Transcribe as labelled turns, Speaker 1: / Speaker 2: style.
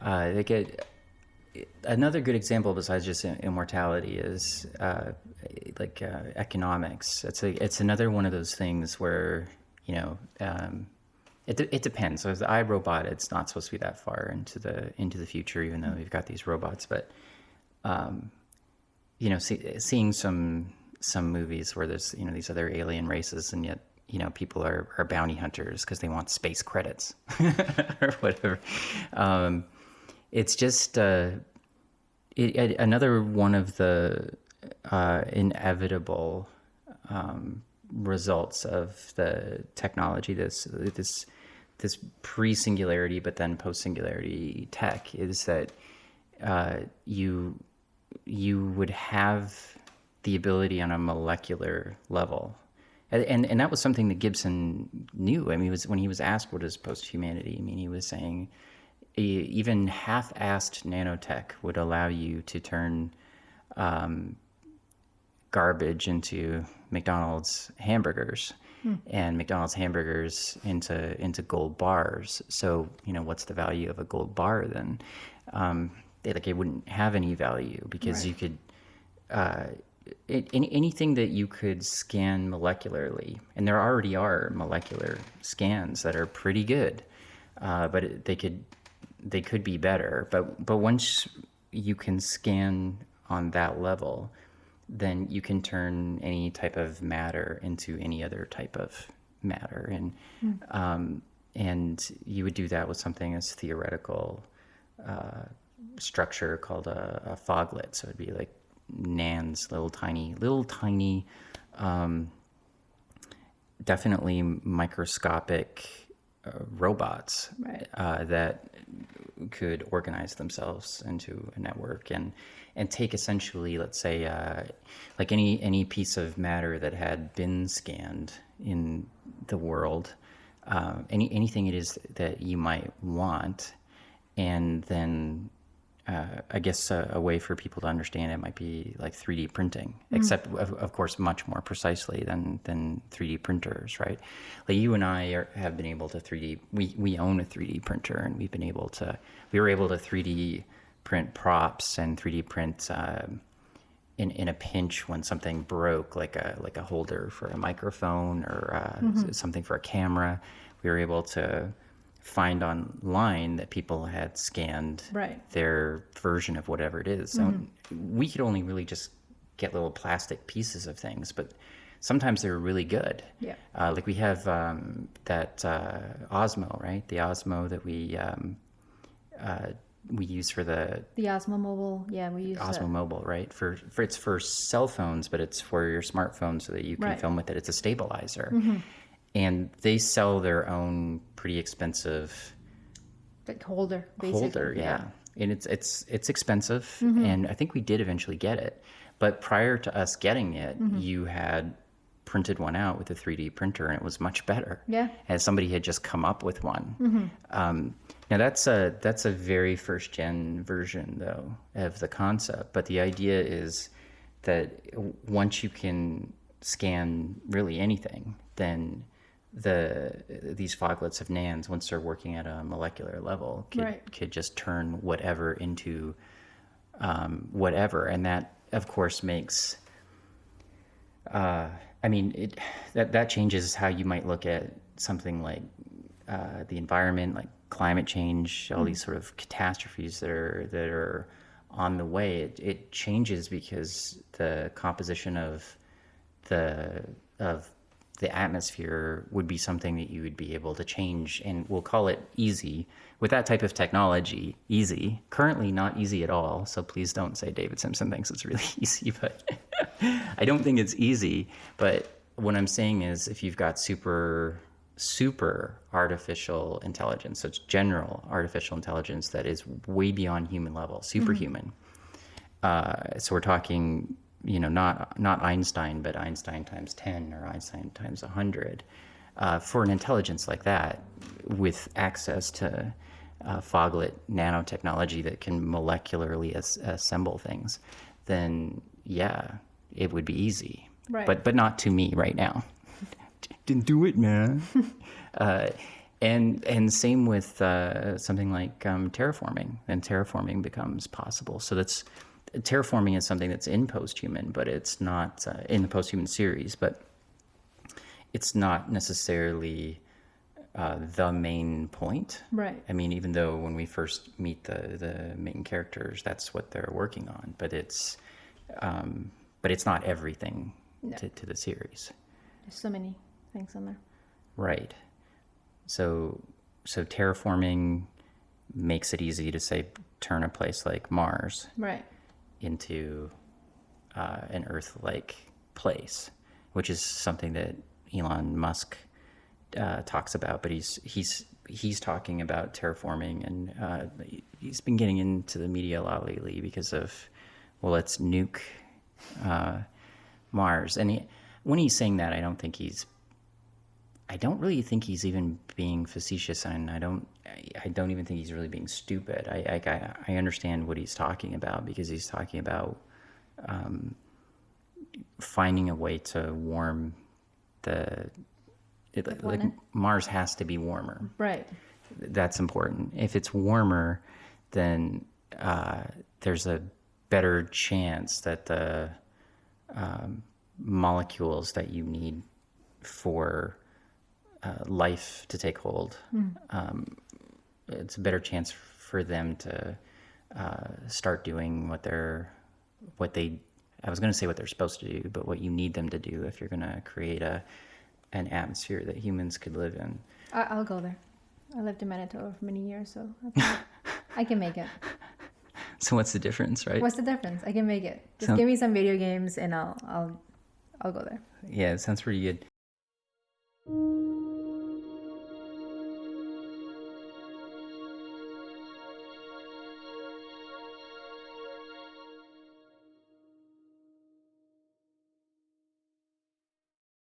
Speaker 1: they get another good example besides just immortality is economics. It's another one of those things where it depends. So as the iRobot, it's not supposed to be that far into the future, even though we've got these robots. But seeing some movies where there's these other alien races, and yet people are bounty hunters because they want space credits or whatever. It's just another one of the inevitable results of the technology. This pre-singularity, but then post-singularity tech is that you would have the ability on a molecular level. And that was something that Gibson knew. I mean, when he was asked what is post-humanity, I mean, he was saying even half-assed nanotech would allow you to turn garbage into McDonald's hamburgers and McDonald's hamburgers into gold bars. So, what's the value of a gold bar then? It wouldn't have any value because you could... anything that you could scan molecularly, and there already are molecular scans that are pretty good, but they could be better. But once you can scan on that level, then you can turn any type of matter into any other type of matter, and you would do that with something as theoretical structure called a foglet. So it'd be like NANs, little tiny, definitely microscopic robots that could organize themselves into a network and take essentially, let's say, like any piece of matter that had been scanned in the world, anything it is that you might want, and then I guess a way for people to understand it might be like 3D printing, except of course much more precisely than 3D printers, right? Like you and I have been able to 3D. We own a 3D printer, and we were able to 3D print props and 3D print in a pinch when something broke, like a holder for a microphone or something for a camera. We were able to find online that people had scanned their version of whatever it is. So we could only really just get little plastic pieces of things, but sometimes they're really good. Yeah. Like we have that Osmo, right? The Osmo that we use for the
Speaker 2: Osmo Mobile. Yeah, we use
Speaker 1: Osmo Mobile, right? For it's for cell phones, but it's for your smartphone so that you can film with it. It's a stabilizer. And they sell their own pretty expensive
Speaker 2: holder, basically.
Speaker 1: Yeah. And it's expensive, and I think we did eventually get it. But prior to us getting it, you had printed one out with a 3D printer, and it was much better.
Speaker 2: Yeah.
Speaker 1: As somebody had just come up with one. Now that's a very first gen version though of the concept. But the idea is that once you can scan really anything, then these foglets of NANs, once they're working at a molecular level, could just turn whatever into whatever, and that of course makes that changes how you might look at something like the environment, like climate change, all these sort of catastrophes that are on the way. It changes because the composition of the atmosphere would be something that you would be able to change, and we'll call it easy. With that type of technology, easy. Currently not easy at all, so please don't say David Simpson thinks it's really easy, but I don't think it's easy. But what I'm saying is if you've got super artificial intelligence, so it's general artificial intelligence that is way beyond human level, superhuman. So we're talking not Einstein, but Einstein times 10 or Einstein times 100. For an intelligence like that, with access to foglet nanotechnology that can molecularly assemble things, then yeah, it would be easy. Right. But not to me right now. Didn't do it, man. And same with something like terraforming, and terraforming becomes possible. So that's terraforming is something that's in posthuman, but it's not in the posthuman series, but it's not necessarily the main point.
Speaker 2: Right.
Speaker 1: I mean, even though when we first meet the main characters, that's what they're working on, but it's not everything
Speaker 2: No.
Speaker 1: to the series.
Speaker 2: There's so many things on there.
Speaker 1: Right. So terraforming makes it easy to say turn a place like Mars
Speaker 2: Right.
Speaker 1: into an Earth-like place, which is something that Elon Musk talks about. But he's talking about terraforming, and he's been getting into the media a lot lately because of, well, let's nuke Mars. And when he's saying that, I don't really think he's even being facetious, and I don't even think he's really being stupid. I understand what he's talking about, because he's talking about finding a way to warm like Mars has to be warmer.
Speaker 2: Right.
Speaker 1: That's important. If it's warmer, then there's a better chance that the molecules that you need for life to take hold, it's a better chance for them to start doing what I was going to say what they're supposed to do, but what you need them to do if you're going to create an atmosphere that humans could live in.
Speaker 2: I'll go there. I lived in Manitoba for many years, so I can make it.
Speaker 1: So what's the difference, right?
Speaker 2: What's the difference? I can make it. Just give me some video games, and I'll go there.
Speaker 1: Yeah, it sounds pretty good.